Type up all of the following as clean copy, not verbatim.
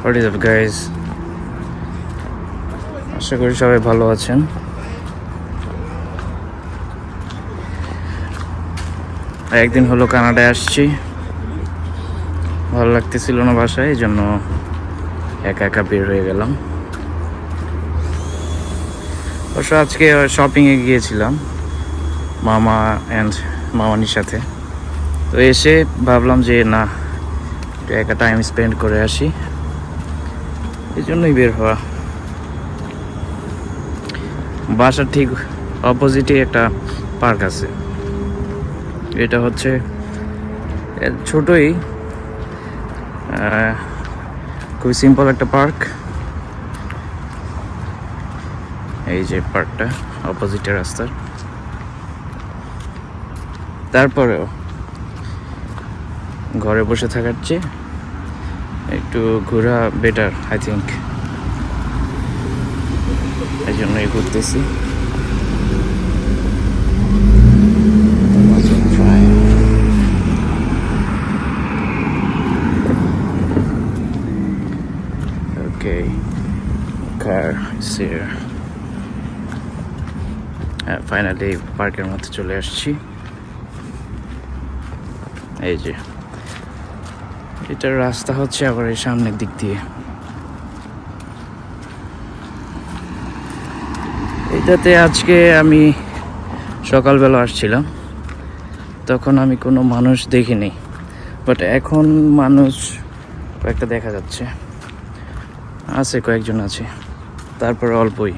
What is up guys? আশা করি সবাই ভালো আছেন। একদিন হলো কানাডায় আসছি, ভালো লাগতেছিল না বাসায়, এই জন্য একা একা বের হয়ে গেলাম। অবশ্য আজকে শপিংয়ে গিয়েছিলাম মামা অ্যান্ড মামানির সাথে। তো এসে ভাবলাম যে না, একা টাইম স্পেন্ড করে আসি, এই জন্যই বের হওয়া। বাসার ঠিক অপোজিটে একটা পার্ক আছে, এটা হচ্ছে ছোটই, খুবই সিম্পল একটা পার্ক। এই যে পার্কটা অপোজিটে রাস্তার। তারপরেও ঘরে বসে থাকার চেয়ে একটু ঘোরা বেটার আই থিঙ্ক, এই জন্যই ঘুরতেছি। Okay, car is here. Finally পার্কের মধ্যে চলে আসছি। এই যে এটার রাস্তা হচ্ছে আবার এই সামনের দিক দিয়ে। এটাতে আজকে আমি সকালবেলা আসছিলাম, তখন আমি কোনো মানুষ দেখিনি, বাট এখন মানুষ কয়েকটা দেখা যাচ্ছে, আছে কয়েকজন আছে, তারপরে অল্পই।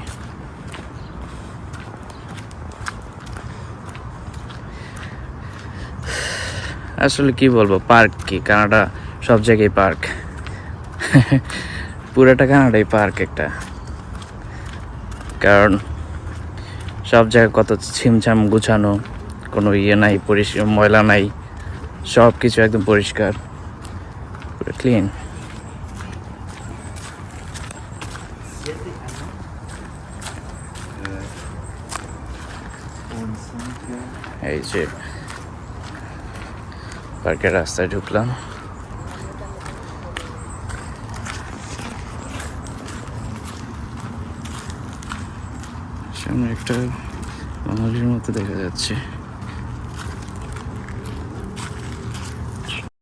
আসলে কি বলবো, পার্ক কি, কানাডা সব জায়গায় পার্ক। পুরোটা কানাডাই পার্ক একটা, কারণ সব জায়গায় কত ছিমছাম গুছানো, কোনো ইয়ে নাই, ময়লা নাই, সব কিছু একদম পরিষ্কার, পুরো ক্লিন। এই যে পার্কের রাস্তায় ঢুকলাম। সামনে একটা বাঙালির মতো দেখা যাচ্ছে।